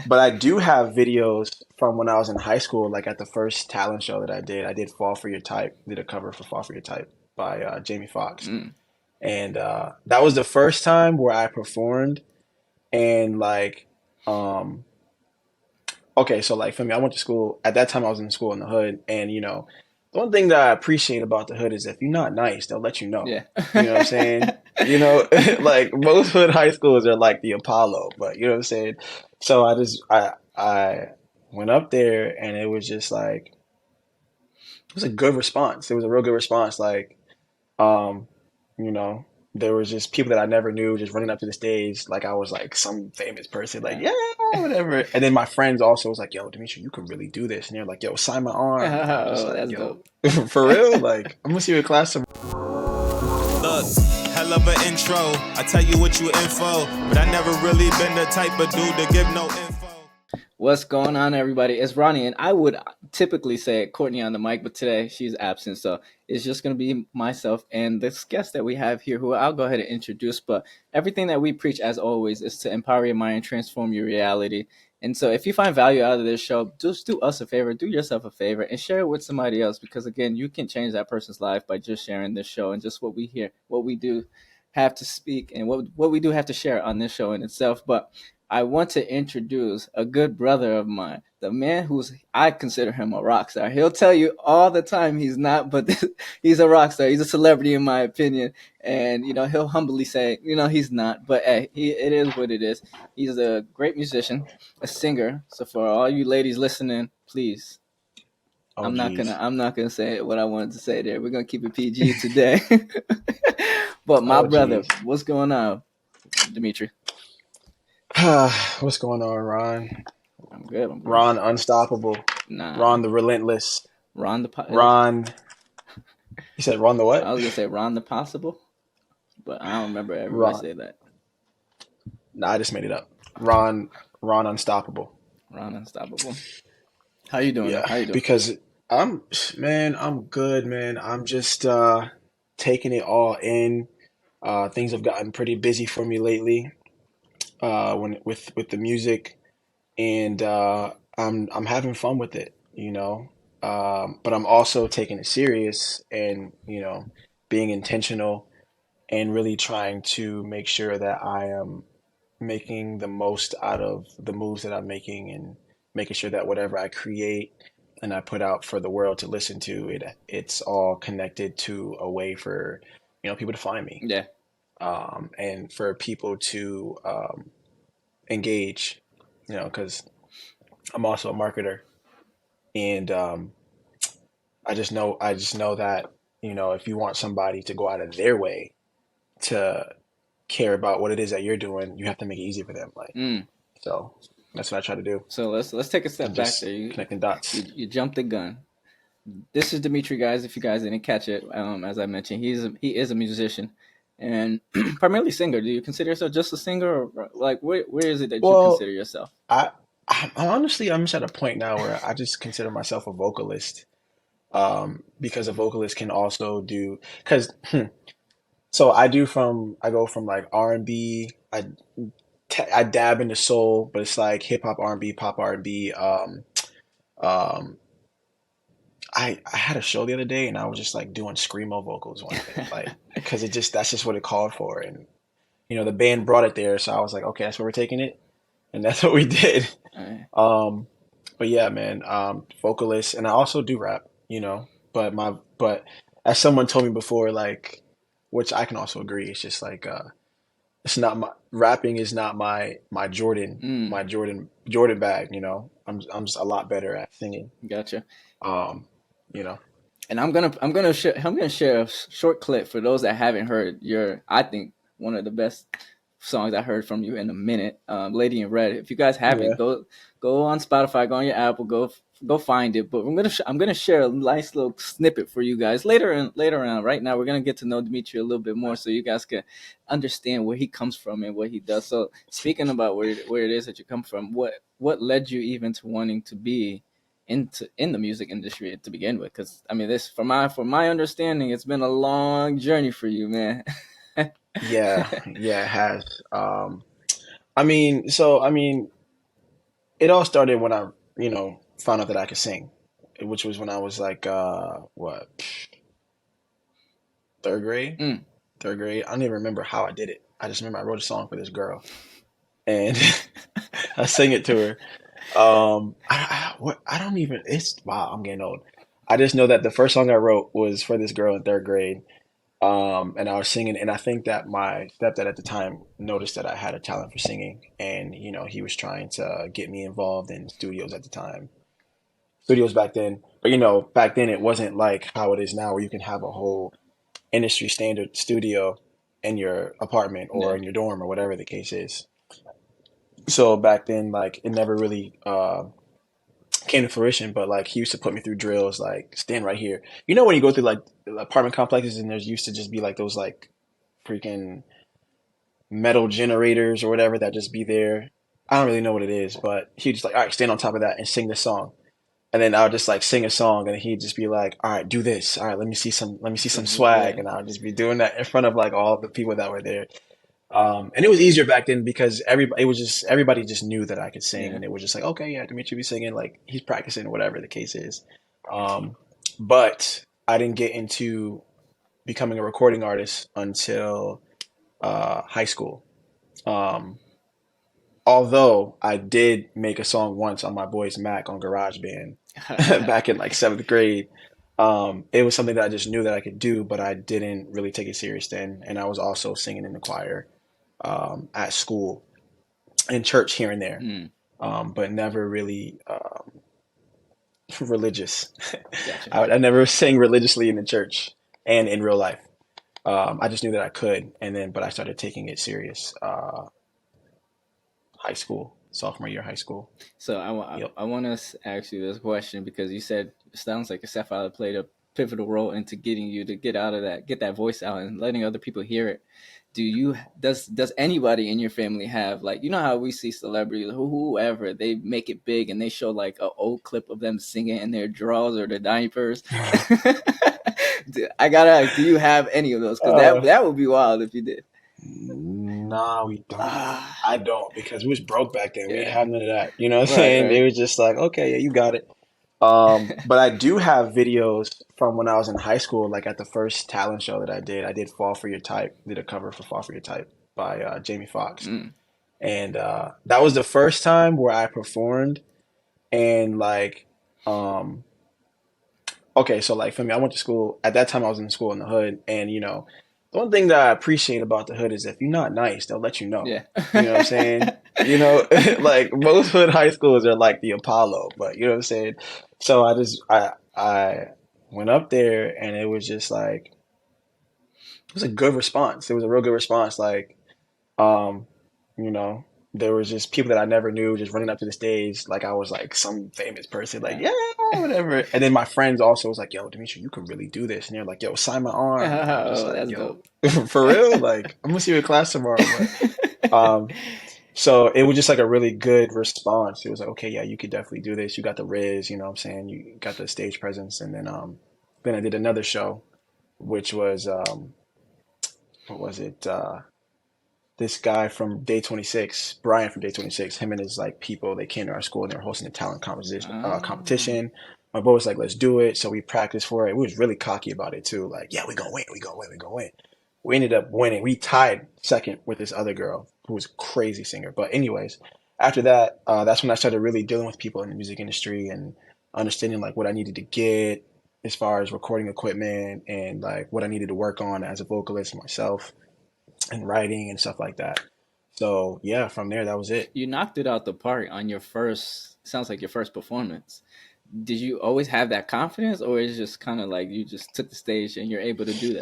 But I do have videos from when I was in high school, like at the first talent show that I did. I did "Fall for Your Type," did a cover for "Fall for Your Type" by Jamie Foxx, Mm, and that was the first time where I performed. And like, um, okay, so like for me, I went to school at that time. I was in school in the hood, and the one thing that I appreciate about the hood is if you're not nice, they'll let you know. yeah. You know what I'm saying? Like most hood high schools are like the Apollo, but you know what I'm saying? So I went up there, and it was just like it was a good response. It was a real good response. Like, um, you know, there was just people that I never knew just running up to the stage like I was like some famous person, like, Yeah. yeah, whatever. And then my friends also was like, yo, Demetri, you can really do this. And they're like, yo, sign my arm. And I'm just Oh, like, that's yo, dope. for real? Like, I'm gonna see you in class tomorrow. Look, hell of an intro. I tell you what you in for, but I never really been the type of dude to give no info. What's going on, everybody? It's Ronnie, and I would typically say Courtney on the mic, but today she's absent, so it's just going to be myself and this guest that we have here, who I'll go ahead and introduce. But everything that we preach, as always, is to empower your mind, transform your reality. And so, if you find value out of this show, just do us a favor, do yourself a favor, and share it with somebody else. Because again, you can change that person's life by just sharing this show and just what we hear, what we do have to speak, and what we do have to share on this show in itself. But I want to introduce a good brother of mine, the man who's I consider him a rock star. He'll tell you all the time he's not, but he's a rock star. He's a celebrity in my opinion, and he'll humbly say, he's not, but hey, it is what it is. He's a great musician, a singer. So for all you ladies listening, please, Oh, geez. I'm not gonna say what I wanted to say there. We're gonna keep it PG today. But my Oh, brother, geez. what's going on, Demetri? What's going on, Ron? I'm good. I'm good. Ron Unstoppable. Nah, Ron the Relentless. Ron the Ron, you said Ron the I what? was gonna say Ron the Possible, but I don't remember everybody Ron. say that. Nah, I just made it up. Ron Unstoppable. Ron Unstoppable. How you doing though? Yeah, How you doing? because I'm good, man. I'm just taking it all in. Things have gotten pretty busy for me lately, when with the music, and I'm having fun with it. But I'm also taking it serious and, being intentional and really trying to make sure that I am making the most out of the moves that I'm making, and making sure that whatever I create and I put out for the world to listen to, it's all connected to a way for people to find me, Yeah, and for people to engage, because I'm also a marketer, and I just know that if you want somebody to go out of their way to care about what it is that you're doing, you have to make it easy for them. Like, mm. so that's what I try to do, So let's take a and step back just there. You connecting dots. you, you jumped the gun. This is Demetri, guys. If you guys didn't catch it, as I mentioned, he is a musician and primarily singer. Do you consider yourself just a singer, or like where is it that you Well, consider yourself? I honestly, I'm just at a point now where I just consider myself a vocalist, because a vocalist can also do, because so I go from like R&B, I dab into soul, but it's like hip hop R&B, pop R&B. Um, I had a show the other day, and I was just like doing screamo vocals one day, like because that's just what it called for, and the band brought it there, so I was like, okay, that's where we're taking it, and that's what we did. Alright. Um, but yeah, man, vocalist, and I also do rap, but as someone told me before, like, which I can also agree, it's just like it's not my rapping is not my Jordan Mm, my Jordan bag. I'm just a lot better at singing. gotcha. Um, you know. And I'm gonna share a short clip for those that haven't heard your I think one of the best songs I heard from you in a minute, "Lady in Red." If you guys haven't, Yeah. go on Spotify, go on your Apple, go find it. But I'm gonna share a nice little snippet for you guys later on. Right now, we're gonna get to know Demetri a little bit more, so you guys can understand where he comes from and what he does. So speaking about where it is that you come from, what led you even to wanting to be in the music industry to begin with? Because I mean, this from my understanding, it's been a long journey for you, man. Yeah, yeah, it has. I mean, so I mean, it all started when I, found out that I could sing, which was when I was like, what, third grade? Mm. Third grade. I don't even remember how I did it. I just remember I wrote a song for this girl and I sang it to her. I don't even, wow, I'm getting old. I just know that the first song I wrote was for this girl in third grade. And I was singing, and I think that my stepdad at the time noticed that I had a talent for singing, and he was trying to get me involved in studios at the time. Studios back then, but back then it wasn't like how it is now, where you can have a whole industry standard studio in your apartment or Yeah. in your dorm or whatever the case is. So back then, like it never really came to fruition, but like he used to put me through drills, like stand right here. You know when you go through like apartment complexes and there's used to just be like those like freaking metal generators or whatever that just be there. I don't really know what it is, but he'd just like, all right, stand on top of that and sing this song. And then I would just like sing a song and he'd just be like, all right, do this. All right, let me see some swag. Yeah. And I would just be doing that in front of like all the people that were there. And it was easier back then because everybody just knew that I could sing Yeah. and it was just like, okay, yeah, Demetri be singing, like he's practicing, whatever the case is. But I didn't get into becoming a recording artist until high school. Um, Although I did make a song once on my boy's Mac on GarageBand back in like seventh grade. It was something that I just knew that I could do, but I didn't really take it serious then. And I was also singing in the choir at school, in church here and there, Mm. but never really religious. Gotcha. I never sang religiously in the church and in real life. I just knew that I could, but I started taking it serious high school, sophomore year high school. So Yep. I want to ask you this question because you said it sounds like your stepfather played a pivotal role into getting you to get that voice out and letting other people hear it. Does anybody in your family have, like, you know how we see celebrities, whoever, they make it big and they show like an old clip of them singing in their drawers or their diapers? I gotta ask, do you have any of those? Because Uh, that would be wild if you did. nah, we don't. Ah, I don't because we was broke back then. We didn't yeah. have none of that. You know what I'm Right, saying? They right. were just like, okay, yeah, you got it. But I do have videos from when I was in high school, like at the first talent show that I did. I did "Fall for Your Type," did a cover for "Fall for Your Type" by Jamie Foxx, Mm, and that was the first time where I performed. And like, um, okay, so like for me, I went to school at that time. I was in school in the hood, and the one thing that I appreciate about the hood is if you're not nice, they'll let you know. yeah. You know what I'm saying? Like most hood high schools are like the Apollo, but you know what I'm saying? So I went up there and it was just like it was a good response. It was a real good response. Like um, you know, there was just people that I never knew just running up to the stage like I was like some famous person, like, Yeah. yeah, whatever. And then my friends also was like, yo, Demetri, you can really do this. And they're like, yo, sign my arm. And I'm just Oh, like, that's yo, dope. for real? Like, I'm gonna see you in class tomorrow. Um, so it was just like a really good response. It was like, okay, yeah, you could definitely do this. You got the riz, you know what I'm saying? You got the stage presence. And then I did another show, which was what was it? This guy from Day 26, Brian from Day 26, him and his like people, they came to our school and they were hosting a talent Oh, competition. My boy was like, let's do it. So we practiced for it. We was really cocky about it too. Like, yeah, we gonna win, we gonna win, we gonna win. We ended up winning. We tied second with this other girl who was a crazy singer. But anyways, after that, that's when I started really dealing with people in the music industry and understanding like what I needed to get as far as recording equipment and like what I needed to work on as a vocalist myself and writing and stuff like that. So yeah, from there, that was it. you knocked it out the park on your first. Sounds like your first performance. Did you always have that confidence, or is it just kind of like you just took the stage and you're able to do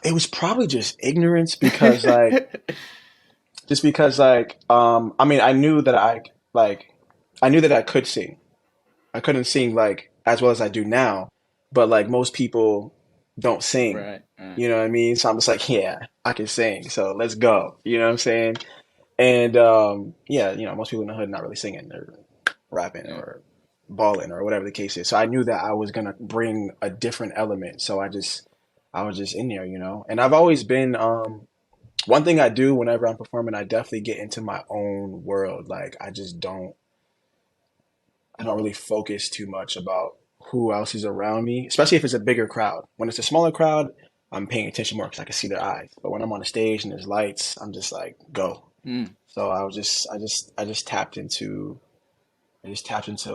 It was probably just ignorance because that? I mean, like, I knew that I could sing. I couldn't sing like as well as I do now, but like most people don't sing. Right. Right. You know what I mean? So I'm just like, yeah, I can sing. So let's go. You know what I'm saying? And yeah, most people in the hood not really singing. They're rapping Yeah. or balling or whatever the case is. So I knew that I was gonna bring a different element. So I was just in there. And I've always been one thing I do whenever I'm performing, I definitely get into my own world. Like I don't really focus too much about who else is around me, especially if it's a bigger crowd. When it's a smaller crowd, I'm paying attention more because I can see their eyes. But when I'm on the stage and there's lights, I'm just like, go. Mm. So I just tapped into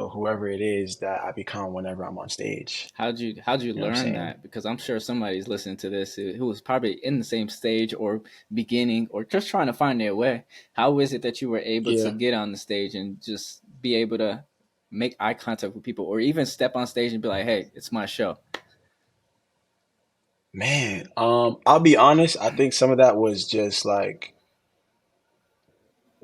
whoever it is that I become whenever I'm on stage. How'd you You know what I'm learn saying? that? Because I'm sure somebody's listening to this who was probably in the same stage or beginning or just trying to find their way. How is it that you were able to Yeah, get on the stage and just be able to make eye contact with people, or even step on stage and be like, "Hey, it's my show." man. I'll be honest. I think some of that was just like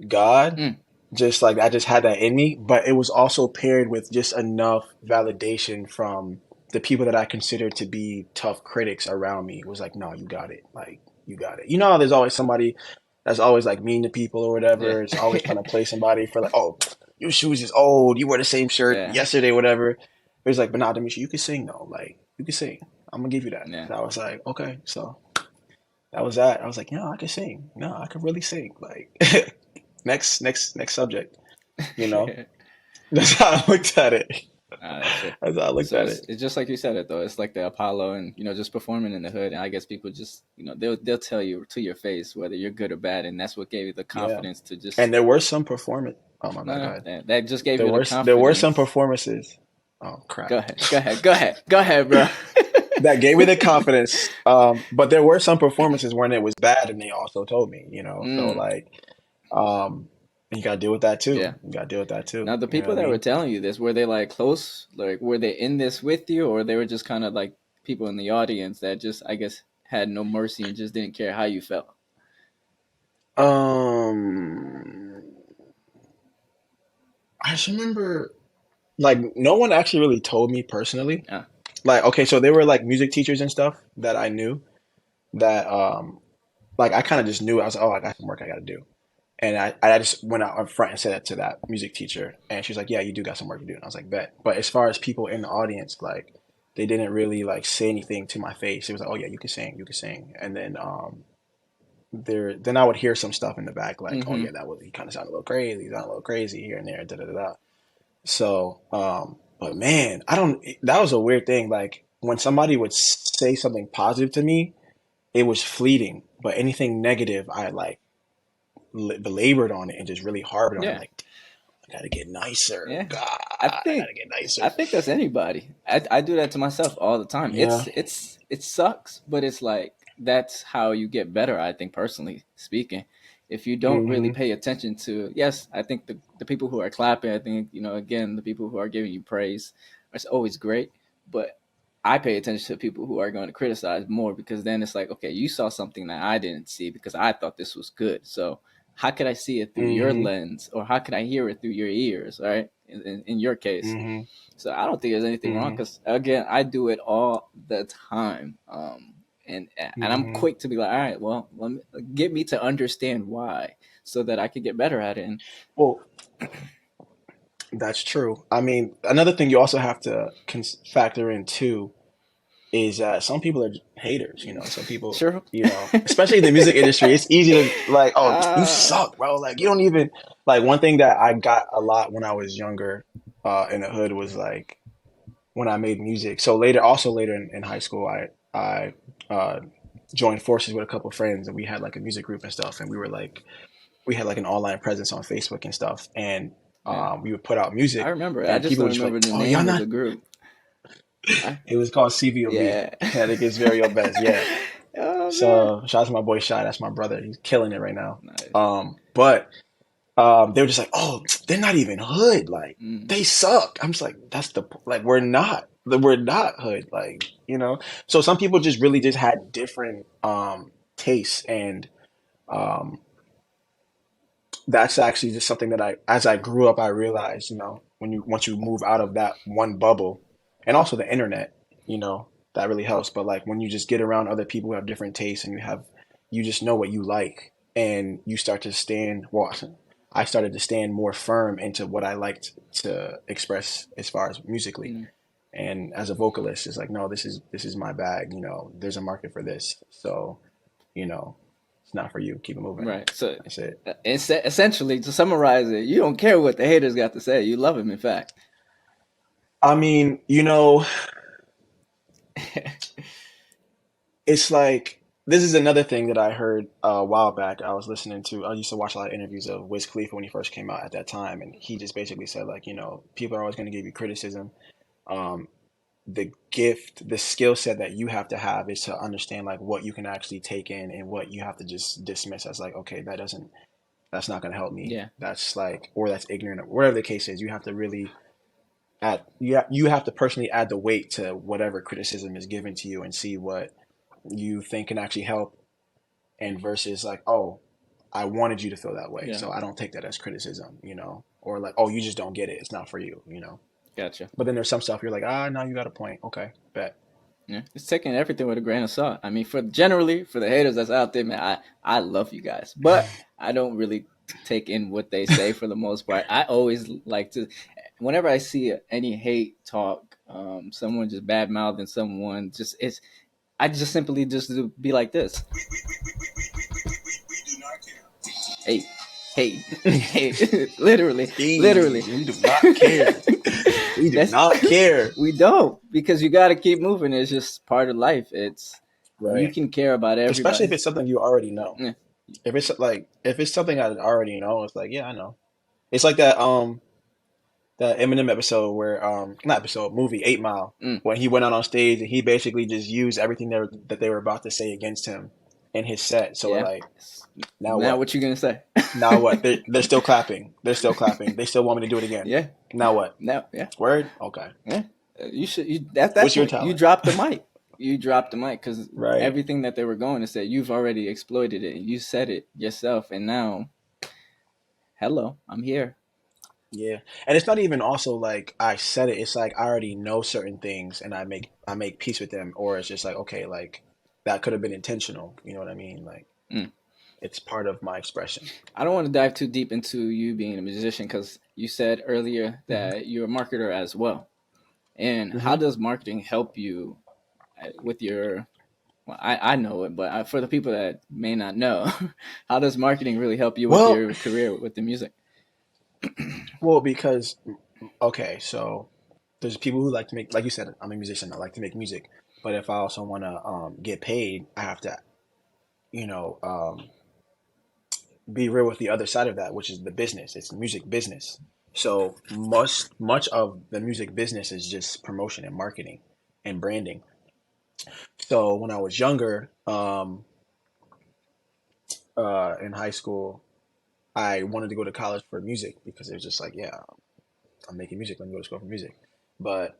God, Mm. just like I just had that in me, but it was also paired with just enough validation from the people that I consider to be tough critics around me. It was like, no, you got it. Like, you got it. You know, how there's always somebody that's always like mean to people or Yeah. whatever. It's always trying to play somebody for like, oh, your shoes is old. You wore the same shirt Yeah. yesterday, whatever. But it's like, but nah, Demetri, you can sing though. Like, you can sing. I'm gonna give you that. Yeah. And I was like, okay. So that was that. I was like, yeah, I can sing. No, I can really sing. Like, next subject. You know, that's how I looked at it. That's it. That's how I looked So at it's, it. it's just like you said it though. It's like the Apollo, and just performing in the hood. And I guess people just they'll tell you to your face whether you're good or bad, and that's what gave you the Yeah. confidence to just And there were some performance. Oh my no bad. Go no ahead. that just gave There you the were some confidence. performances. Oh Go crap. ahead, go ahead, go ahead, go ahead, bro. That gave me the confidence. But there were some performances when it was bad, and they also told me. So Mm, like, and you gotta deal with that too. yeah. You gotta deal with that too. Now the You know what people I that were mean? telling you this, were they like close? Like were they in this with you, or they were just kind of like people in the audience that just I guess had no mercy and just didn't care how you felt? Um, I just remember like no one actually really told me personally. Yeah. Like, okay, so they were like music teachers and stuff that I knew that like I kind of just knew. I was like, oh, I got some work I got to do. And I just went out up front and said that to that music teacher. And she's like, yeah, you do got some work to do. And I was like, bet. But as far as people in the audience, like they didn't really like say anything to my face. It was like, oh yeah, you can sing, you can sing. And then then I would hear some stuff in the back like, oh Mm-hmm. yeah, that was he kind of sounded a little crazy, he sounded a little crazy here and there, da da da da. So, but man, I don't. That was a weird thing. Like when somebody would say something positive to me, it was fleeting. But anything negative, I like belabored on it and just really harped on it. Yeah. Like, I gotta get nicer. Yeah. God, I I think gotta get nicer. I think that's anybody. I do that to myself all the time. Yeah. It sucks, but it's like that's how you get better, I think personally speaking. If you don't really Hmm. pay attention to yes, I think the people who are clapping, I think, again, the people who are giving you praise, it's always great. But I pay attention to people who are going to criticize more because then it's like, okay, you saw something that I didn't see because I thought this was good. So how could I see it through your Hmm. lens, or how could I hear it through your ears, right? In your case. Hmm. So I don't think there's anything wrong Hmm. because again, I do it all the time. And I'm Hmm. quick to be like, all right, well, get me to understand why so that I can get better at it. And Well, that's true. I mean, another thing you also have to factor in too is some people are haters. Some people, sure. especially in the music industry, it's easy to like, oh, you uh, suck, bro. Like you don't even like one thing that I got a lot when I was younger in the hood was like when I made music. So later in high school, I joined forces with a couple of friends and we had like a music group and stuff. And we had like an online presence on Facebook and stuff. And yeah, we would put out I music remember it. I and just people don't would just be remember like, the oh, y'all name of the not. group. I, It was called CVOB, yeah. Connecticut's Very Own Best. Yeah. Oh man. So shout out to my boy Shy. That's my brother. He's killing it right now. Nice. But they were just like, oh, they're not even hood. Like Mm. they suck. I'm just like, that's like we're not. We're not hood. So some people just really just had different tastes, and um, that's actually just something that as I grew up, I realized, once you move out of that one bubble, and also the internet, that really helps. But like when you just get around other people who have different tastes, and you just know what you like, and you start to stand. Well, I started to stand more firm into what I liked to express as far as musically. Mm. And as a vocalist, it's like, no, this is my bag. There's a market for this. So, you know, it's not for you. Keep it moving. Right. So That's it. essentially, to summarize it, you don't care what the haters got to say. You love them, in fact. I mean, it's like this is another thing that I heard a while back. I was listening to. I used to watch a lot of interviews of Wiz Khalifa when he first came out at that time, and he just basically said like, people are always going to give you criticism. Um, the gift, the skill set that you have to have is to understand like what you can actually take in and what you have to just dismiss as like, okay, that's not going to help me. Yeah. That's like, or that's ignorant, or whatever the case is. You have to really you have to personally add the weight to whatever criticism is given to you and see what you think can actually help, and versus like, oh, I wanted you to feel that way, Yeah. so I don't take that as criticism, or like, oh, you just don't get it, it's not for you. Gotcha. But then there's some stuff you're like, now you got a point, okay, bet. Yeah, it's taking everything with a grain of salt. I mean, for the haters that's out there, man, I love you guys, but I don't really take in what they say for the most part. I always like to, whenever I see any hate talk, someone just bad mouthing someone, I just simply just be like this. Hey, hey, hey, literally, literally. We do not care. We do not care. We don't, because you got to keep moving. It's just part of life. You can care about everybody, especially if it's something you already know. Yeah. If it's something I already know, it's like, yeah, I know. It's like that Eminem episode where not episode, movie 8 Mile, when he went out on stage and he basically just used everything that they were about to say against him in his set. So like, now what you gonna say? Now what? They're still clapping. They're still clapping. They still want me to do it again. Yeah. Now what? Yeah. Word? Okay. Yeah. What's your talent? You dropped the mic. You dropped the mic because Right. everything that they were going to say, you've already exploited it. You said it yourself, and now, hello, I'm here. Yeah, and it's not even also like I said it. It's like I already know certain things, and I make peace with them, or it's just like, okay, like that could have been intentional. You know what I mean? Like it's part of my expression. I don't want to dive too deep into you being a musician because you said earlier that you're a marketer as well. And how does marketing help you with your? Well, I know it, but for the people that may not know, how does marketing really help you with your career with the music? Well, because okay, so there's people who like to make, like you said, I'm a musician. I like to make music, but if I also want to get paid, I have to, you know, be real with the other side of that, which is the business. It's music business. So much of the music business is just promotion and marketing and branding. So when I was younger, in high school, I wanted to go to college for music because it was just like, yeah, I'm making music. Let me go to school for music. But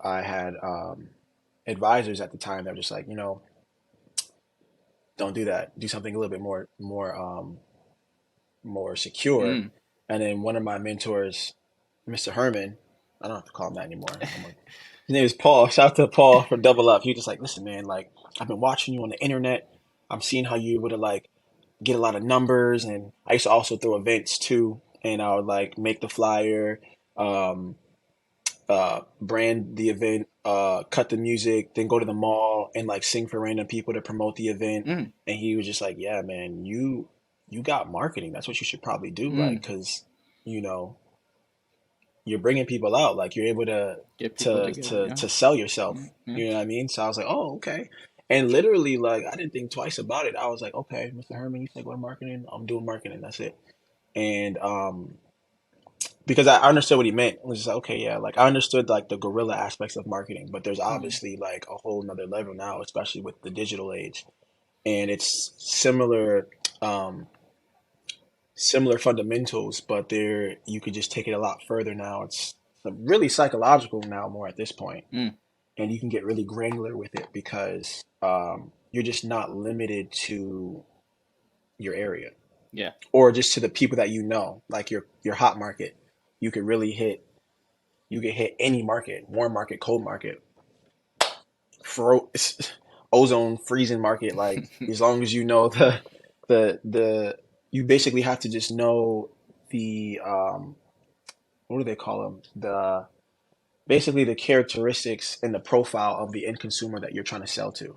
I had advisors at the time that were just like, don't do that. Do something a little bit more secure. And then one of my mentors, Mr. Herman, I don't have to call him that anymore. His name is Paul. Shout out to Paul for Double Up. He was just like, listen, man, like I've been watching you on the internet. I'm seeing how you're able to like get a lot of numbers, and I used to also throw events too. And I would like make the flyer, brand the event, cut the music, then go to the mall and like sing for random people to promote the event. And he was just like, yeah, man, you got marketing. That's what you should probably do. Like, cause you're bringing people out, like you're able to sell yourself. You know what I mean? So I was like, oh, okay. And literally, like, I didn't think twice about it. I was like, okay, Mr. Herman, you think we're marketing? I'm doing marketing. That's it. And because I understood what he meant. It was just like, okay, yeah, like I understood like the guerrilla aspects of marketing, but there's obviously like a whole nother level now, especially with the digital age. And it's similar fundamentals, but you could just take it a lot further now. It's really psychological now more at this point. And you can get really granular with it because you're just not limited to your area. Yeah. Or just to the people that like your hot market. You could really hit any market, warm market, cold market, ozone freezing market. Like as long as you know the you basically have to just know the what do they call them? Basically the characteristics and the profile of the end consumer that you're trying to sell to.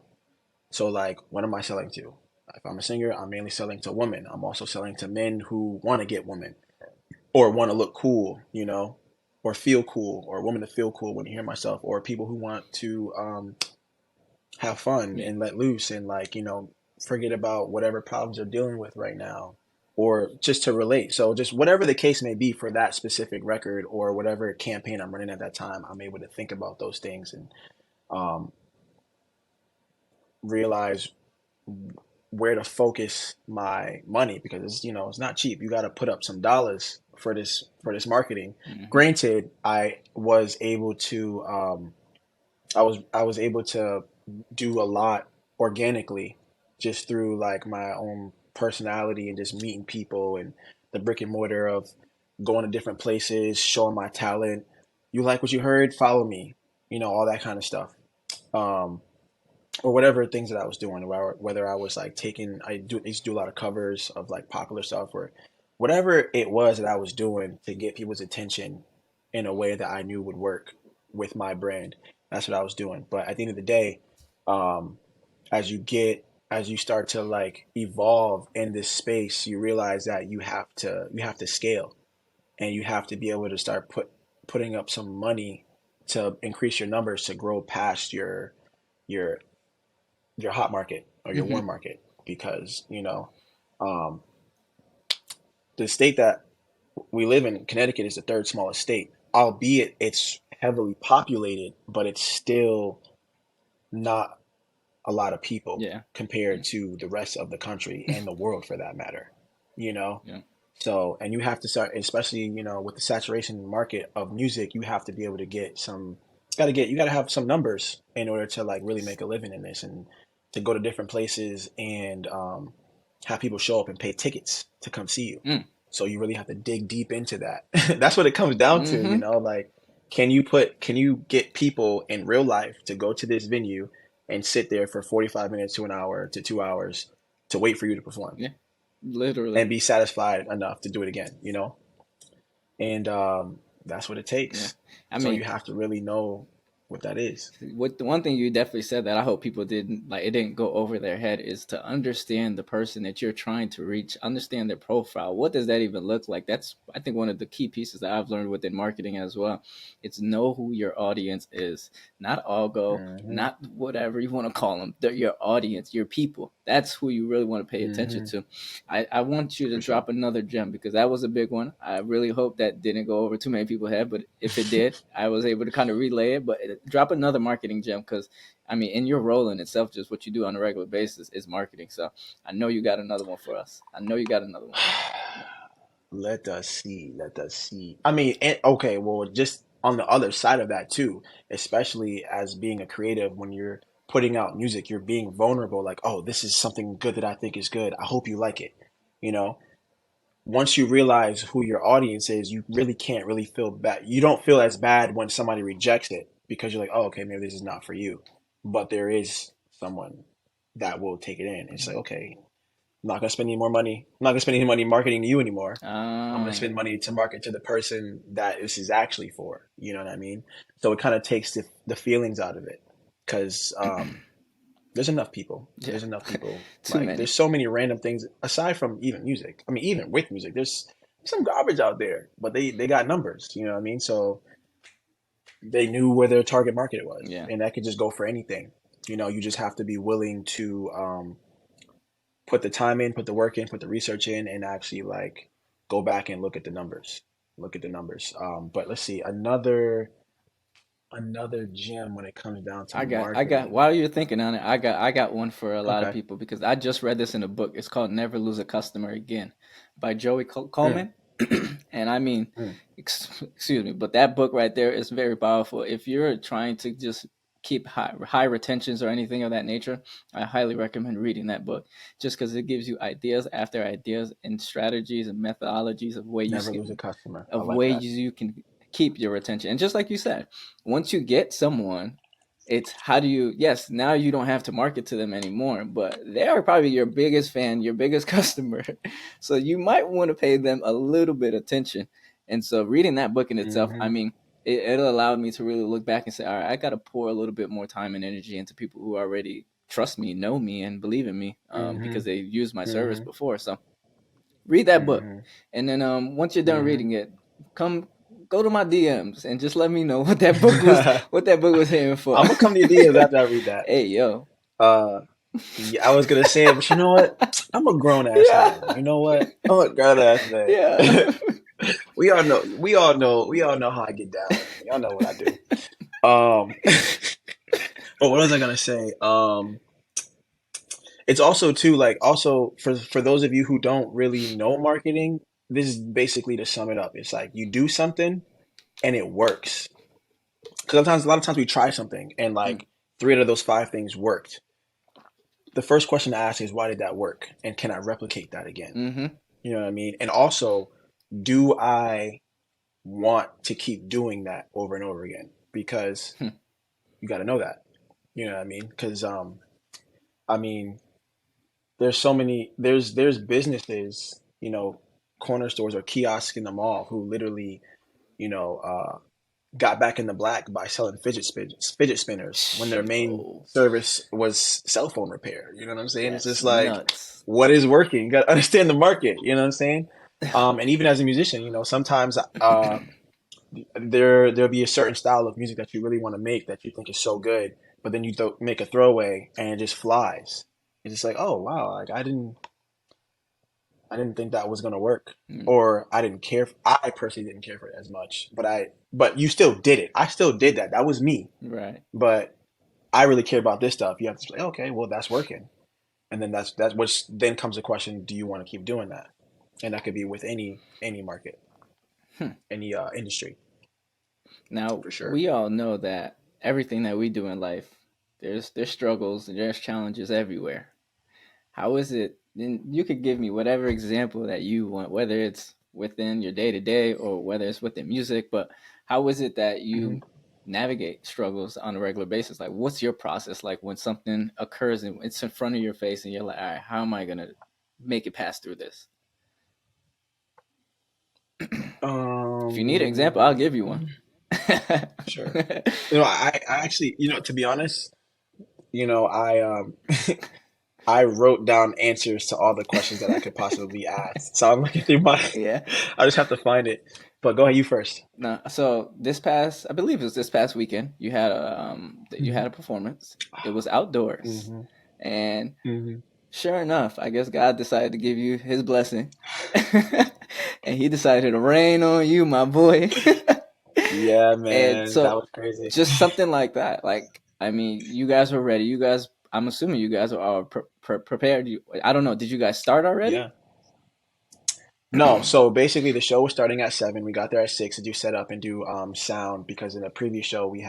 So like, what am I selling to? If I'm a singer, I'm mainly selling to women. I'm also selling to men who want to get women or want to look cool, or feel cool, or women to feel cool when you hear myself, or people who want to have fun Yeah. and let loose and like, forget about whatever problems they're dealing with right now, or just to relate. So just whatever the case may be for that specific record or whatever campaign I'm running at that time, I'm able to think about those things and um, realize where to focus my money because it's not cheap. You got to put up some dollars for this marketing. Hmm. Granted, I was able to do a lot organically just through like my own personality and just meeting people and the brick and mortar of going to different places, showing my talent. You like what you heard? Follow me. All that kind of stuff. Um, or whatever things that I was doing, whether I was like I used to do a lot of covers of like popular stuff or whatever it was that I was doing to get people's attention in a way that I knew would work with my brand. That's what I was doing. But at the end of the day, um, as you start to like evolve in this space, you realize that you have to scale and you have to be able to start putting up some money to increase your numbers to grow past your your hot market or your Hmm. warm market because um, the state that we live in, Connecticut, is the third smallest state. Albeit it's heavily populated, but it's still not a lot of people Yeah. compared to the rest of the country and the world for that matter. You know, Yeah. so and you have to start, especially with the saturation market of music, you have to be able to get some. You got to have some numbers in order to like really make a living in this and to go to different places and have people show up and pay tickets to come see you. Mm. So you really have to dig deep into that. That's what it comes down to, Hmm. like can you get people in real life to go to this venue and sit there for 45 minutes to an hour to 2 hours to wait for you to perform Yeah. Literally. and be satisfied enough to do it again. And that's what it Yeah. takes. I So mean, you have to really know what that is. what the one thing you definitely said that I hope people didn't like it didn't go over their head is to understand the person that you're trying to reach, understand their profile. What does that even look like? That's I think one of the key pieces that I've learned within marketing as well. It's know who your audience is, not algo, Hmm. not whatever you want to call them. They're your audience, your people. That's who you really want to pay attention Hmm. to. I want you to For sure. drop another gem because that was a big one. I really hope that didn't go over too many people's head, but if it did, I was able to kind of relay it. But drop another marketing gem because I mean, in your role in itself, just what you do on a regular basis is marketing. So I know you got another one for us. I know you got another one. Let us see. Let us see. I mean, okay, well, just on the other side of that too, especially as being a creative, when you're putting out music, you're being vulnerable. Like, oh, this is something good that I think is good. I hope you like it. You know, once you realize who your audience is, you really can't really feel bad. You don't feel as bad when somebody rejects it because you're like, oh, okay, maybe this is not for you. But there is someone that will take it in. It's like, okay, I'm not gonna spend any more money. I'm not gonna spend any money marketing to you anymore. I'm gonna Um, spend money to market to the person that this is actually for. You know what I mean? So it kind of takes the feelings out of it because there's enough people. yeah, There's enough people. too Like many. there's so many random things aside from even music. I mean, even with music, there's some garbage out there, but they got numbers. You know what I mean? So they knew where their target market was, Yeah. and that could just go for anything. You just have to be willing to put the time in, put the work in, put the research in, and actually like go back and look at the numbers. Look at the numbers. But let's see another gem when it comes down to I got. marketing. While you're thinking on it, I got one for a lot of Okay. people because I just read this in a book. It's called "Never Lose a Customer Again" by Joey Mm, Coleman, and I mean, mm, excuse me, but that book right there is very powerful. If you're trying to just keep high retentions or anything of that nature, I highly recommend reading that book just because it gives you ideas after ideas and strategies and methodologies never lose a customer. I of like ways that. you can keep your attention. And just like you said, once you get someone, it's how do you, yes, now you don't have to market to them anymore, but they are probably your biggest fan, your biggest customer. So you might want to pay them a little bit attention. And so reading that book in itself, I Hmm. mean, it allowed me to really look back and say, all right, I got to pour a little bit more time and energy into people who are already trust me, know me, and believe in me because Mhm. they used my service Mhm. before. So read that book, Mhm. and then once you're done Mhm. reading it, come go to my DMs and just let me know what that book was, what that book was here for. I'm gonna come to your DMs after I read that. Hey yo, Uh, yeah, I was gonna say it, but you know what? I'm a grown ass yeah, man. You know what? I'm a grown ass man. yeah. We all know how I get down. Y'all know what I do. Um, but what was I gonna say? It's also too like also for those of you who don't really know marketing, this is basically to sum it up. It's like you do something and it works. Because sometimes a lot of times we try something and Mm, like three out of those five things worked. The first question to ask is why did that work? And can I replicate that again? mm-hmm. You know what I mean? And also, do I want to keep doing that over and over again? Because Hmm. you got to know that. You know what I mean? Because I mean, there's so many there's businesses, corner stores or kiosks in the mall who literally, you know, got back in the black by selling fidget spinners when their main Yo, service was cell phone repair. You know what I'm saying? It's that's just like, nuts. what is working? You got to understand the market. You know what I'm saying? And even as a musician, sometimes there'll be a certain style of music that you really want to make that you think is so good, but then you make a throwaway and it just flies. It's just like, oh wow, like I didn't think that was gonna work, Mm, or I didn't care. I personally didn't care for it as much, but you still did it. I still did that. That was me. right. But I really care about this stuff. You have to say, okay, well, that's working, and then that's which then comes the question: do you want to keep doing that? And that could be with any market, Hmm. any industry, Now for sure. we all know that everything that we do in life, there's struggles and there's challenges everywhere. How is it? And you could give me whatever example that you want, whether it's within your day to day or whether it's within music. But how is it that hmm you navigate struggles on a regular basis? Like, what's your process like when something occurs and it's in front of your face, and you're like, all right, how am I gonna make it pass through this? If you need an example, I'll give you one. Sure. I actually, to be honest, I I wrote down answers to all the questions that I could possibly ask. So I'm looking through my, Yeah. I just have to find it. But go ahead, you first. No, so this past, I believe it was this past weekend, you hmm had a performance. It was outdoors, hmm and hmm sure enough, I guess God decided to give you His blessing, and He decided to rain on you, my boy. Yeah, And man, that so, was crazy. just something like that. Like, I mean, you guys were ready. You guys, I'm assuming you guys are prepared. I don't know. Did you guys start already? Yeah. No, so basically the show was starting at 7. We got there at 6 to do setup and do sound because in the previous show we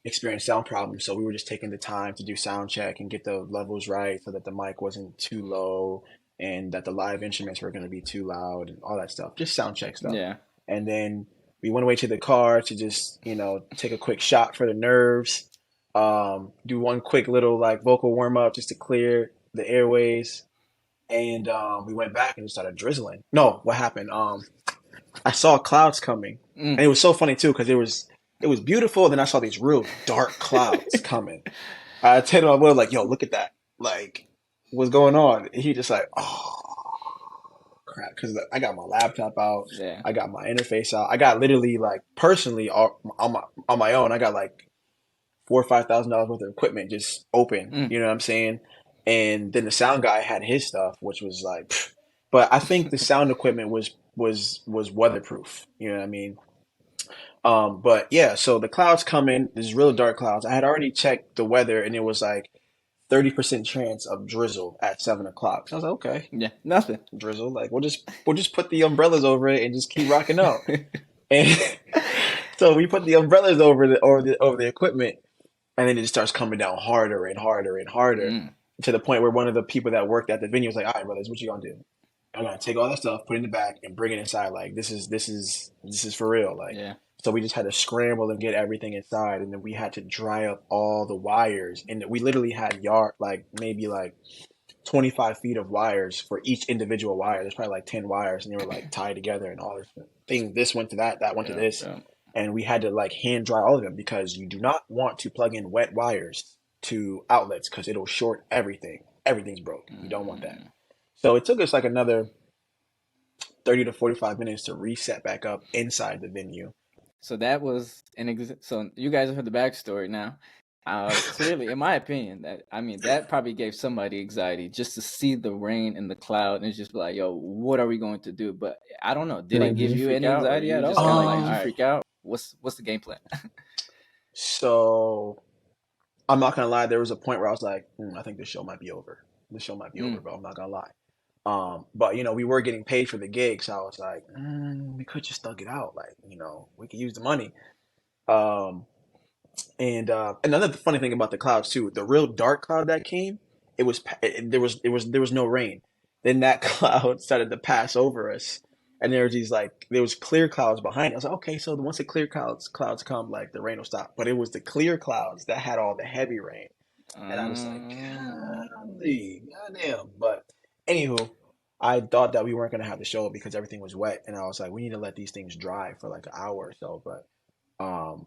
experienced sound problems. So we were just taking the time to do sound check and get the levels right so that the mic wasn't too low and that the live instruments were going to be too loud and all that stuff. Just sound check stuff. Yeah. And then we went away to the car to just, take a quick shot for the nerves, do one quick little like vocal warm up just to clear the airways. And we went back and it started drizzling. No, what happened? I saw clouds coming, Mm. and it was so funny too because it was beautiful. Then I saw these real dark clouds coming. I told my brother like, "Yo, look at that! Like, what's going on?" And he just like, "Oh crap!" Because I got my laptop out, Yeah. I got my interface out, I got literally like personally on my own, I got like $4,000 or $5,000 worth of equipment just open. Mm. You know what I'm saying? And then the sound guy had his stuff, which was like, pfft. But I think the sound equipment was weatherproof. You know what I mean? But yeah, so the clouds come in. There's real dark clouds. I had already checked the weather, and it was like 30% chance of drizzle at 7 o'clock. So I was like, okay, Yeah. Nothing. drizzle. Like we'll just put the umbrellas over it and just keep rocking out. And so we put the umbrellas over the equipment, and then it just starts coming down harder and harder and harder Mm. to the point where one of the people that worked at the venue was like, "All right, brothers, what you gonna do? I'm gonna take all that stuff, put it in the back, and bring it inside. Like this is for real. Like." Yeah. So we just had to scramble and get everything inside, and then we had to dry up all the wires, and we literally had like maybe like 25 feet of wires for each individual wire. There's probably like 10 wires, and they were like tied together and all this thing. This went to that, that went to Yeah. this, Yeah. and we had to like hand dry all of them because you do not want to plug in wet wires to outlets because it'll short everything. Everything's broke. You don't want that. Mm. So it took us like another 30 to 45 minutes to reset back up inside the venue. So that was so you guys have heard the backstory now. Clearly, in my opinion, that probably gave somebody anxiety just to see the rain and the cloud and just be like, "Yo, what are we going to do?" But I don't know. Did it Hmm. give you any anxiety at all? Just kind of like, did you freak out? What's the game plan? So I'm not gonna lie, there was a point where I was like, I think this show might be over. This show might be over, Mm, bro. I'm not gonna lie. But we were getting paid for the gig, so I was like, we could just thug it out. Like, we could use the money. Um, and another funny thing about the clouds too, the real dark cloud that came, there was no rain. Then that cloud started to pass over us, and there was clear clouds behind it. I was like, okay, so once the clear clouds come, like the rain will stop. But it was the clear clouds that had all the heavy rain. And I was like, um, golly, goddamn. But anywho, I thought that we weren't gonna have the show because everything was wet, and I was like, we need to let these things dry for like an hour or so. But um,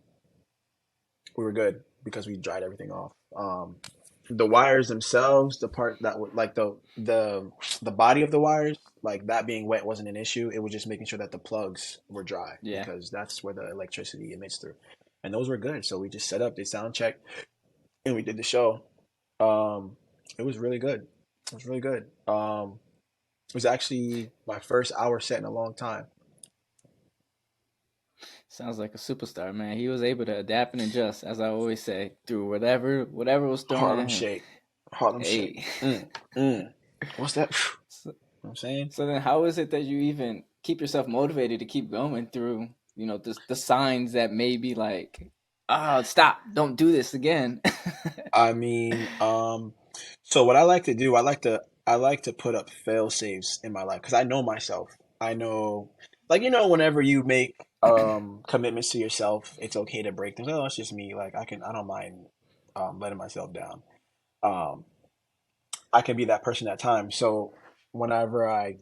we were good because we dried everything off. The wires themselves, the part that would like the body of the wires, like that being wet wasn't an issue. It was just making sure that the plugs were dry yeah. because that's where the electricity emits through, and those were good. So we just set up, they sound checked, and we did the show. Um, it was really good. It was really good. It was actually my first hour set in a long time. Sounds like a superstar, man. He was able to adapt and adjust, as I always say, through whatever was thrown Harlem at him. Shake. Harlem Shake. Hey. Mm. What's that? So, You know what I'm saying? so then, how is it that you even keep yourself motivated to keep going through, the signs that may be like, oh, stop, don't do this again. I mean, so what I like to do, I like to put up fail safes in my life because I know myself. I know, like whenever you make commitments to yourself, it's okay to break them. Oh, it's just me. Like I don't mind letting myself down. Um, I can be that person at times. So whenever I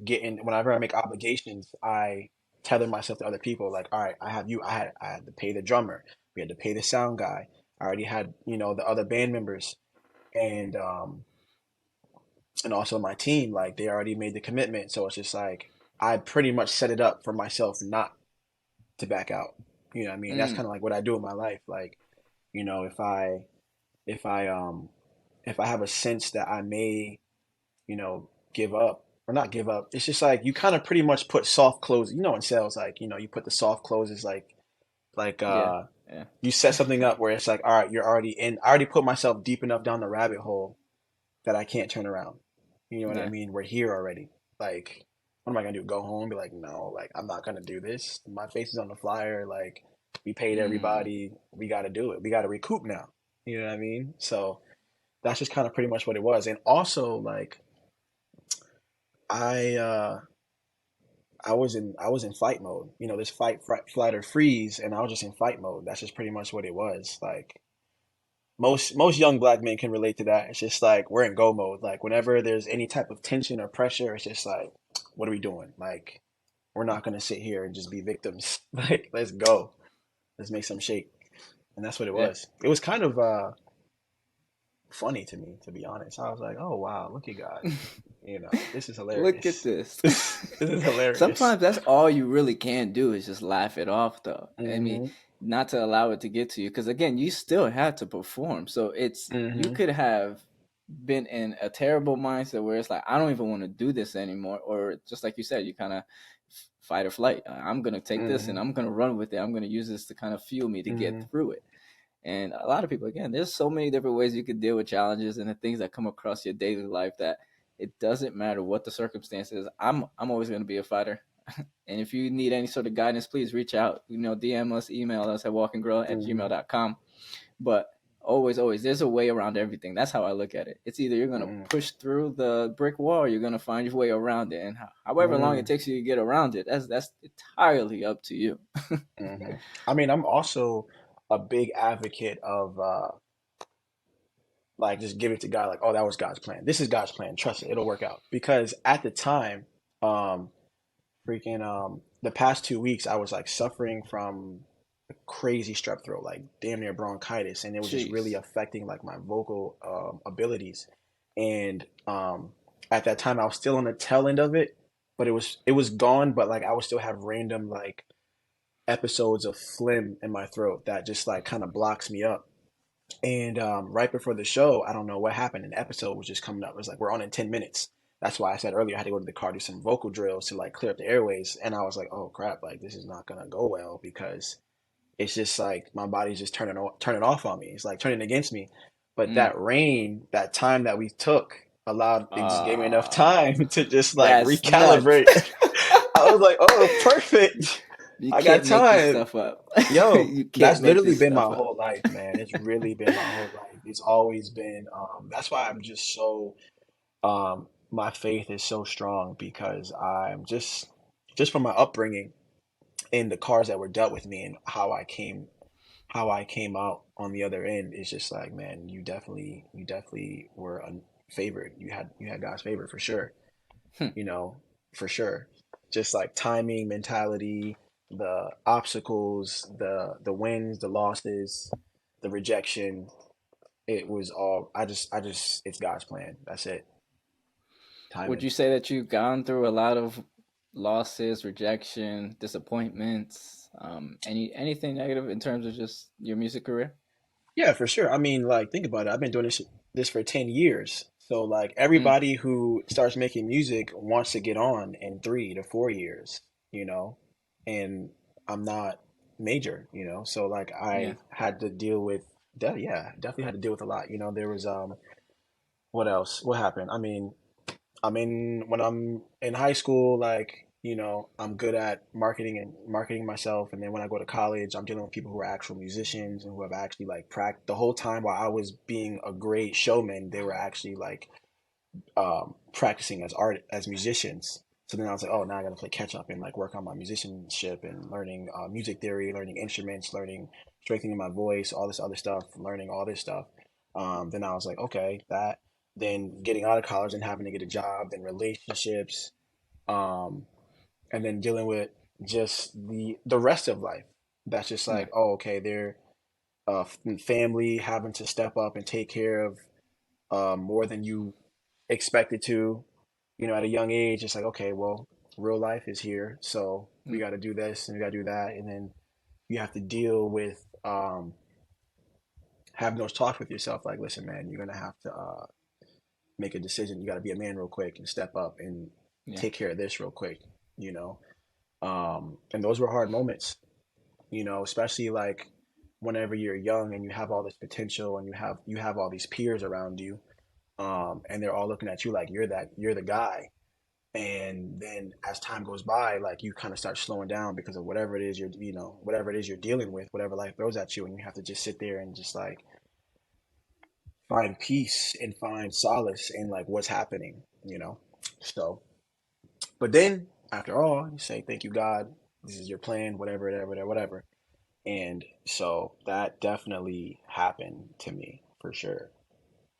make obligations, I tether myself to other people. Like, all right, I had to pay the drummer. We had to pay the sound guy. I already had, the other band members and also my team. Like they already made the commitment. So it's just like I pretty much set it up for myself not to back out. You know what I mean? That's Mm, kind of like what I do in my life. Like, if I have a sense that I may give up or not give up. It's just like you kind of pretty much put soft closes, in sales, like, you put the soft closes like yeah, yeah. you set something up where it's like, all right, you're already in. I already put myself deep enough down the rabbit hole that I can't turn around. You know what I Yeah. mean? We're here already. Like, what am I gonna do? Go home? Be like, no, like I'm not gonna do this. My face is on the flyer. Like, we paid Mm. everybody. We got to do it. We got to recoup now. You know what I mean? So that's just kind of pretty much what it was. And also, like, I uh I was in fight mode. This flight or freeze, and I was just in fight mode. That's just pretty much what it was. Like most young black men can relate to that. It's just like we're in go mode. Like whenever there's any type of tension or pressure, it's just like, what are we doing? Like we're not gonna sit here and just be victims. Like let's go. Let's make some shake. And that's what it Yeah. was. It was kind of funny to me, to be honest. I was like, oh wow, look at God. This is Look at hilarious. this. This is hilarious. Sometimes that's all you really can do is just laugh it off, though. I mean, Hmm. not to allow it to get to you, because again, you still have to perform. So you Hmm. could have been in a terrible mindset where it's like, I don't even want to do this anymore, or just like you said, you kind of fight or flight. I'm gonna take this and Hmm. I'm gonna run with it. I'm gonna use this to kind of fuel me to get Hmm. through it. And a lot of people, again, there's so many different ways you can deal with challenges and the things that come across your daily life that it doesn't matter what the circumstances. I'm always going to be a fighter. And if you need any sort of guidance, please reach out. DM us, email us at walkandgrow at Hmm. gmail.com. But always, there's a way around everything. That's how I look at it. It's either you're going to Hmm. push through the brick wall or you're going to find your way around it. And however long it Hmm. takes you to get around it, that's entirely up to you. Hmm. I mean, I'm also a big advocate of like just give it to God. Like, oh, that was God's plan. This is God's plan. Trust it, it'll work out. Because at the time, freaking the past 2 weeks, I was like suffering from crazy strep throat, like damn near bronchitis, and it was just really Jeez. affecting like my vocal abilities. And at that time, I was still on the tail end of it, but it was gone. But like I would still have random like episodes of phlegm in my throat that just like kind of blocks me up. And right before the show, I don't know what happened. An episode was just coming up. It was like, we're on in 10 minutes. That's why I said earlier I had to go to the car, do some vocal drills to like clear up the airways. And I was like, oh crap, like this is not gonna go well because it's just like my body's just turning off on me. It's like turning against me. But Mm. that rain, that time that we took, it just gave me enough Uh, time to just like that's nuts. recalibrate. I was like, oh, perfect. You I got can't make this time. stuff up. Yo, You can't that's make literally this been my stuff up. whole life, man. It's really been my whole life. It's always been, that's why I'm just so, my faith is so strong because I'm just from my upbringing and the cards that were dealt with me and how I came out on the other end is just like, man, you definitely were favored. You had God's favor for sure, Hmm. you know, for sure. Just like timing, mentality, the obstacles, the wins, the losses, the rejection. It was all I just it's God's plan. That's it. Would Timing. you say that you've gone through a lot of losses, rejection, disappointments, anything negative in terms of just your music career? Yeah, for sure. I mean, like, think about it. I've been doing this for 10 years. So like Mm. everybody who starts making music wants to get on in 3 to 4 years, you know, and I'm not major, So like Yeah. I had to deal with that. Yeah, definitely had to deal with a lot. There was what else? What happened? I mean, when I'm in high school, like, I'm good at marketing myself. And then when I go to college, I'm dealing with people who are actual musicians and who have actually like practiced the whole time while I was being a great showman, they were actually like practicing as musicians. So then I was like, oh, now I got to play catch up and like work on my musicianship and learning music theory, learning instruments, learning strengthening my voice, all this other stuff, learning all this stuff. Then I was like, okay, that. Then getting out of college and having to get a job, then relationships, um, and then dealing with just the rest of life. That's just Yeah. like, oh, okay, they're family having to step up and take care of more than you expected to, at a young age. It's like, okay, well, real life is here, so we Mm. got to do this and we got to do that, and then you have to deal with having those talks with yourself. Like, listen, man, you're gonna have to make a decision. You got to be a man real quick and step up and Yeah. take care of this real quick, and those were hard moments, especially like whenever you're young and you have all this potential and you have all these peers around you, and they're all looking at you like you're the guy. And then as time goes by, like you kind of start slowing down because of whatever it is you're dealing with, whatever life throws at you, and you have to just sit there and just like find peace and find solace in like what's happening. So, but then after all, you say, thank you, God. This is your plan, whatever, whatever, whatever, whatever. And so that definitely happened to me for sure,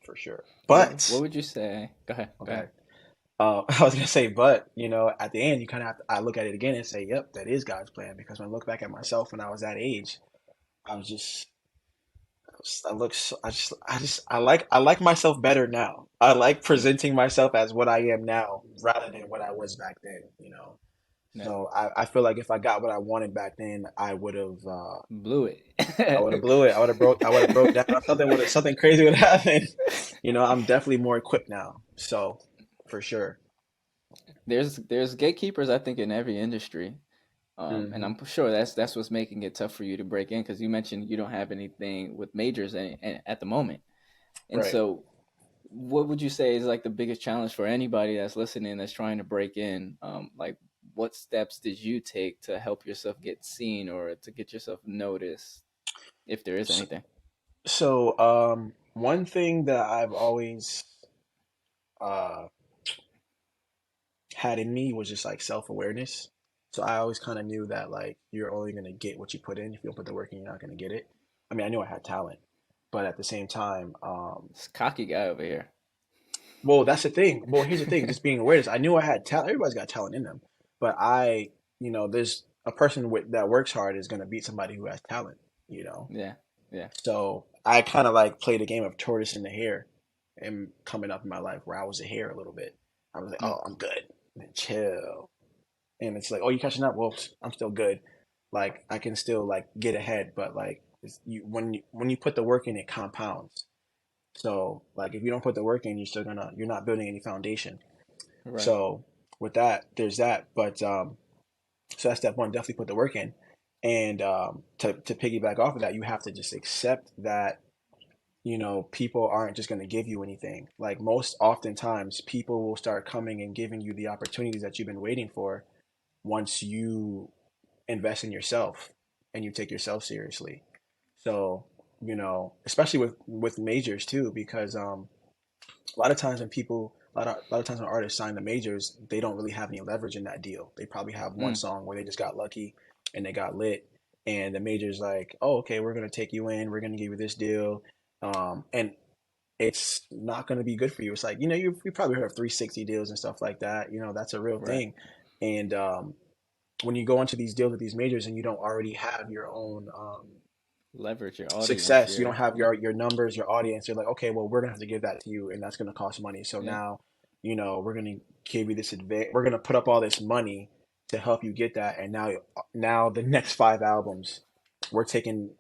for sure. What But would you say? Go ahead. Go okay, ahead. I was gonna say, but at the end, you kind of I look at it again and say, yep, that is God's plan. Because when I look back at myself when I was that age, I was just I look so, I like myself better now. I like Mm. presenting myself as what I am now rather than what I was back then. Yeah. So I feel like if I got what I wanted back then, Blew it. I would have blew it. I would have broke down. Something crazy would happen. I'm definitely more equipped now. So for sure. There's gatekeepers, I think, in every industry. And Hmm. I'm sure that's what's making it tough for you to break in, because you mentioned you don't have anything with majors at the moment. And Right. so, what would you say is like the biggest challenge for anybody that's listening that's trying to break in? Like, what steps did you take to help yourself get seen or to get yourself noticed, if there is So, anything? one thing that I've always uh had in me was just like self-awareness. So I always kind of knew that like you're only gonna get what you put in. If you don't put the work in, you're not gonna get it. I mean, I knew I had talent, but at the same time, This cocky guy over here. well, that's the thing. Well, here's the thing, just being awareness. I knew I had talent. Everybody's got talent in them, but there's a person with that works hard is going to beat somebody who has talent, you know. Yeah. Yeah. So I kind of like played a game of tortoise and the hare, and coming up in my life where I was a hare a little bit. I was like, Mm. oh, I'm good, and then chill, and it's like, oh, you catching up? Well, I'm still good. Like I can still like get ahead, but like when you put the work in, it compounds. So like if you don't put the work in, you're not building any foundation. Right. So with that, there's that. But so that's step one. Definitely put the work in. And to piggyback off of that, you have to just accept that people aren't just going to give you anything. Like most oftentimes, people will start coming and giving you the opportunities that you've been waiting for once you invest in yourself and you take yourself seriously. So especially with majors too, because a lot of times when people a lot of times when artists sign the majors, they don't really have any leverage in that deal. They probably have one Mm. song where they just got lucky and they got lit, and the majors like, oh, okay, we're gonna take you in, we're gonna give you this deal, and it's not gonna be good for you. It's like you probably heard of 360 deals and stuff like that. That's a real Right. thing, and when you go into these deals with these majors and you don't already have your own Leverage your audience. success, you don't Your have your numbers, your audience, you're like, okay, well, we're gonna have to give that to you, and that's gonna cost money. So yeah. now, we're gonna give you this advance, we're gonna put up all this money to help you get that, and now the next 5 albums, we're taking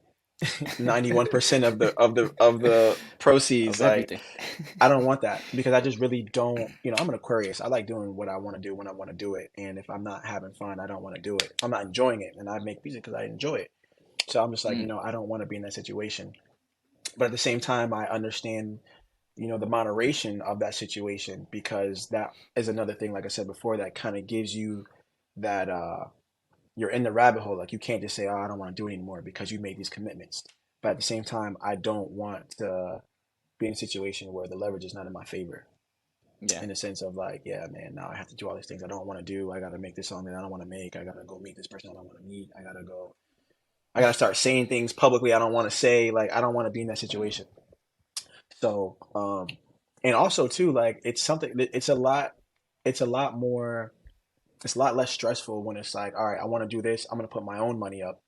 91% of the proceeds. Of Like, everything. I don't want that because I just really don't. I'm an Aquarius. I like doing what I want to do when I want to do it, and if I'm not having fun, I don't want to do it. I'm not enjoying it, and I make music because I enjoy it. So I'm just like, Mm. I don't want to be in that situation. But at the same time, I understand, the moderation of that situation because that is another thing, like I said before, that kind of gives you that you're in the rabbit hole. Like you can't just say, oh, I don't want to do it anymore because you made these commitments. But at the same time, I don't want to be in a situation where the leverage is not in my favor. Yeah. In the sense of like, yeah, man, now I have to do all these things I don't want to do. I got to make this song that I don't want to make. I got to go meet this person I don't want to meet. I gotta start saying things publicly I don't want to say. Like I don't want to be in that situation. So, and also too, like it's a lot more, it's a lot less stressful when it's like, all right, I want to do this. I'm gonna put my own money up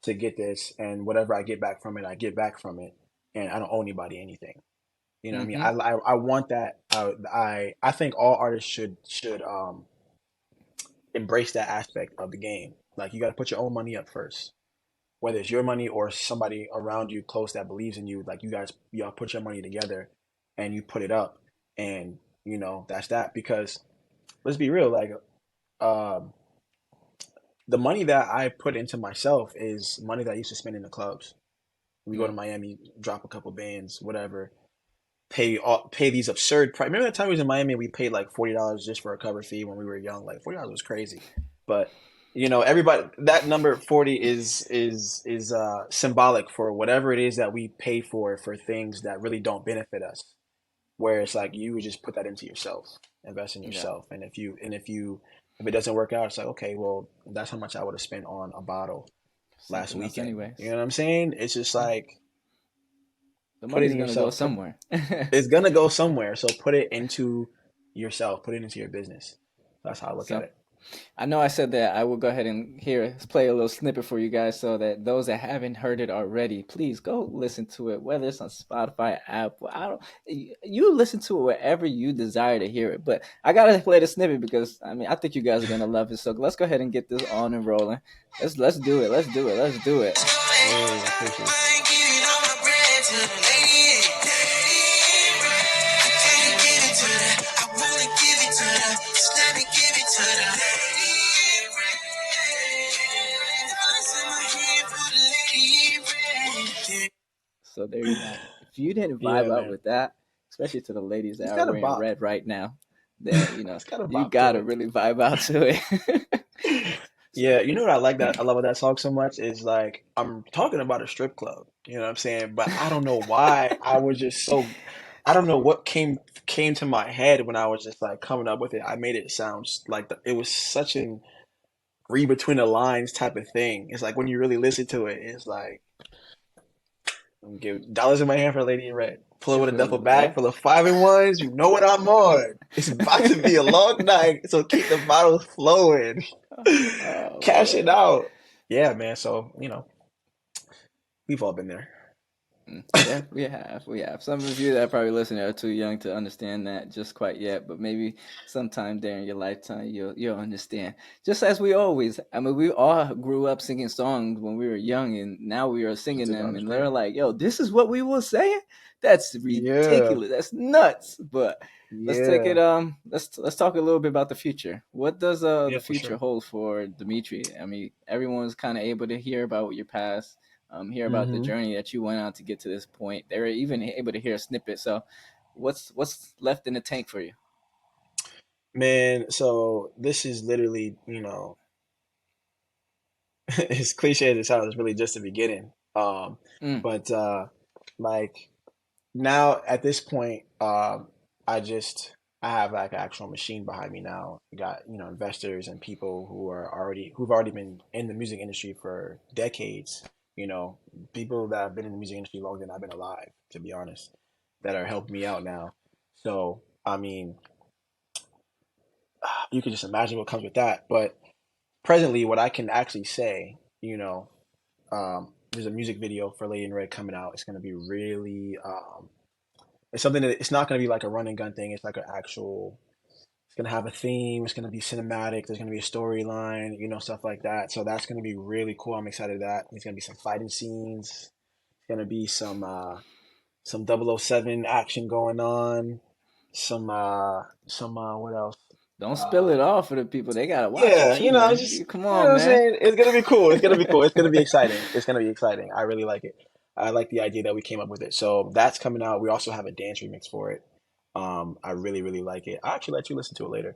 to get this, and whatever I get back from it, I get back from it, and I don't owe anybody anything. You know what I mean? Mm-hmm. I want that. I think all artists should embrace that aspect of the game. Like you got to put your own money up first, whether it's your money or somebody around you close that believes in you. Like y'all put your money together and you put it up, and that's that. Because let's be real, like um, the money that I put into myself is money that I used to spend in the clubs. We go to Mm. Miami, drop a couple bands, whatever. Pay these absurd price. Remember that time we was in Miami? We paid like $40 just for a cover fee when we were young. Like $40 was crazy, but everybody, that number 40 is symbolic for whatever it is that we pay for things that really don't benefit us. Where it's like you would just put that into yourself, invest in Yeah. yourself, and if it doesn't work out, it's like, okay, well, that's how much I would have spent on a bottle last Something else, weekend. You anyways. know what I'm saying? It's just Yeah. like The put it money's in gonna go yourself. somewhere. It's gonna go somewhere, so put it into yourself. Put it into your business. That's how I look at So it. I know I said that I will go ahead and play a little snippet for you guys so that those that haven't heard it already, please go listen to it, whether it's on Spotify, Apple. I don't you listen to it wherever you desire to hear it. But I gotta play the snippet because I mean I think you guys are gonna love it. So let's go ahead and get this on and rolling. Let's do it. Let's do it. Let's do it. Hey, I appreciate it. So there you have it. If you didn't Yeah, vibe out man. with that, especially to the ladies that It's are got a wearing bop. red right now, then It's got a you bop to gotta it. really vibe out to it. Yeah, So you know what I like that I love about that song so much is like I'm talking about a strip club. You know what I'm saying? But I don't know why I was just so I don't know what came to my head when I was just like coming up with it. I made it sound like it was such an read between the lines type of thing. It's like when you really listen to it, it's like I'm give dollars in my hand for Lady in Red. Pull it with a duffel bag yeah. full of 5 and 1s. You know what I'm on. It's about to be a long night, so keep the bottles flowing. Oh Cash it man. out. Yeah, man. So, we've all been there. Yeah, we have. We have. Some of you that are probably listening are too young to understand that just quite yet, but maybe sometime during your lifetime you'll understand. Just as we always, I mean, we all grew up singing songs when we were young, and now we are That's singing it, I them, and they're understand. like, "Yo, this is what we were saying? That's Yeah. ridiculous. That's nuts." But let's take it. Yeah. Let's talk a little bit about the future. What does Yeah, the for future sure. hold for Demetri? I mean, everyone's kind of able to hear about your past, hear about the Hmm. journey that you went on to get to this point. They were even able to hear a snippet. So, what's left in the tank for you? Man, so this is literally, as cliche as it sounds, it's really just the beginning. Mm, But like now at this point, I have like an actual machine behind me now. I got, investors and people who've already been in the music industry for decades, you know, people that have been in the music industry longer than I've been alive, to be honest, that are helping me out now. So, I mean, you can just imagine what comes with that. But presently, what I can actually say, there's a music video for Lady in Red coming out. It's going to be really, it's something that it's not going to be like a run and gun thing. It's like an actual, it's going to have a theme. It's going to be cinematic. There's going to be a storyline, stuff like that. So that's going to be really cool. I'm excited for that. There's going to be some fighting scenes. Going to be some 007 action going on. What else? don't spill Uh, it all for the people. They gotta watch it yeah, too, man. just Come you know what on, I'm man. saying. It's gonna be cool. It's gonna be cool. It's gonna be exciting. It's gonna be exciting. I really like it. I like the idea that we came up with it. So that's coming out. We also have a dance remix for it. I really, really like it. I actually let you listen to it later.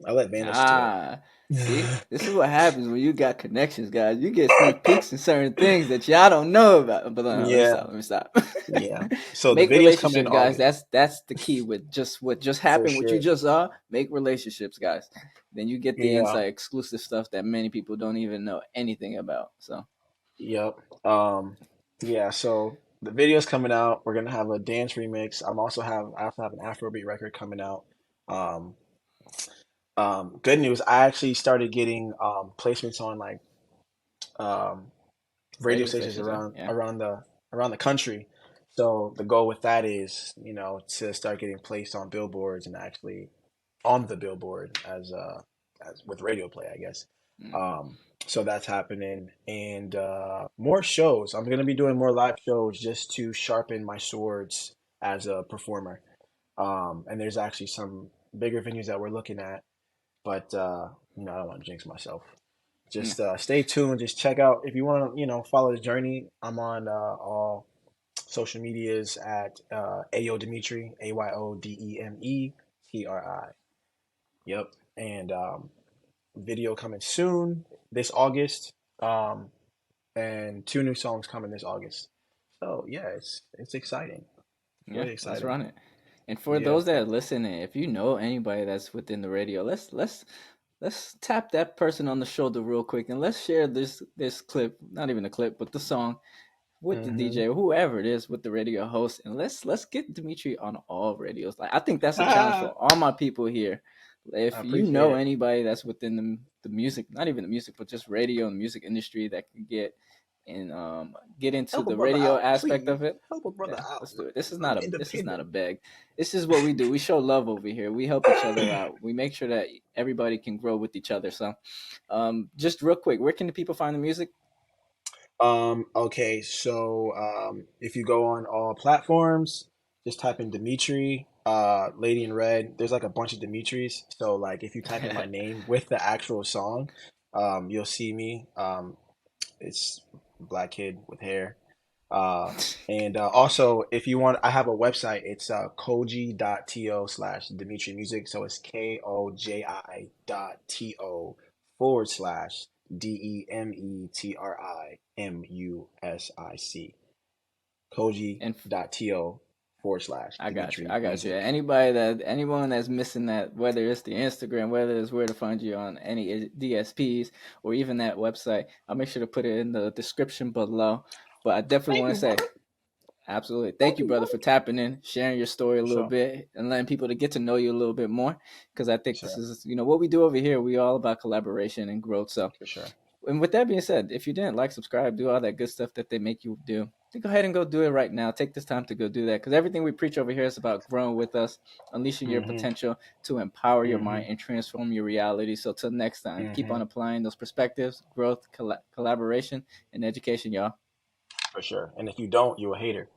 I let Van listen to Ah, see, it. this is what happens when you got connections, guys. You get sneak peeks in certain things that y'all don't know about. But let me Yeah, stop. Let me stop. yeah. So the Make video's coming in relationships, guys. August That's the key with just what just for happened. What you sure. just saw. Make relationships, guys. Then you get the Yeah. inside exclusive stuff that many people don't even know anything about. So Yep. Yeah. So the video's coming out. We're gonna have a dance remix. I also have an Afrobeat record coming out. Um, good news. I actually started getting placements on like um, radio radio stations stations, huh? Yeah. around the country. So the goal with that is, to start getting placed on billboards and actually on the billboard as with radio play, I guess. Mm. Um, so that's happening, and more shows. I'm gonna be doing more live shows just to sharpen my swords as a performer. And there's actually some bigger venues that we're looking at, but I don't want to jinx myself. Mm. Just stay tuned. Just check out if you want to, follow the journey. I'm on all social medias at AyoDemetri, AyoDemetri. Yep, and video coming soon this August, um, and two new songs coming this August. So yeah, it's exciting. It's Yeah, really let's exciting. run it. And for Yeah. those that are listening, if you know anybody that's within the radio, let's tap that person on the shoulder real quick and let's share this clip, not even a clip, but the song with the Hmm. DJ or whoever it is with the radio host, and let's get Demetri on all radios. Like I think that's a challenge for I all my people here. If you appreciate know it. anybody that's within the music, not even the music, but just radio and music industry that can and get into Help a the brother radio out, aspect please. of it, Help a brother yeah, out. let's do it. This is I'm not a independent. beg. This is what we do. We show love over here. We help each other out. We make sure that everybody can grow with each other. So, just real quick, where can the people find the music? Okay, so if you go on all platforms, just type in Demetri, Lady in Red. There's like a bunch of Demetris. So like if you type in my name with the actual song, you'll see me. It's a black kid with hair. Uh, and also if you want, I have a website. It's koji.to/Demetri Music. So it's Koji.to/DEMETRIMUSIC. And Koji.to/ I got you. Demetri I got you. Music. Anyone that's missing that, whether it's the Instagram, whether it's where to find you on any DSPs or even that website, I'll make sure to put it in the description below. But I definitely Thank want you, to say brother. Absolutely. Thank you, brother, for tapping in, sharing your story a For little sure. bit, and letting people to get to know you a little bit more. Because I think For this sure. is, what we do over here. We all about collaboration and growth. So, For sure. and with that being said, if you didn't like, subscribe, do all that good stuff that they make you do, then go ahead and go do it right now. Take this time to go do that, because everything we preach over here is about growing with us, unleashing your Mm-hmm. potential to empower your Mm-hmm. mind and transform your reality. So till next time, keep Mm-hmm. on applying those perspectives, growth, collaboration, and education, y'all. For sure. And if you don't, you're a hater.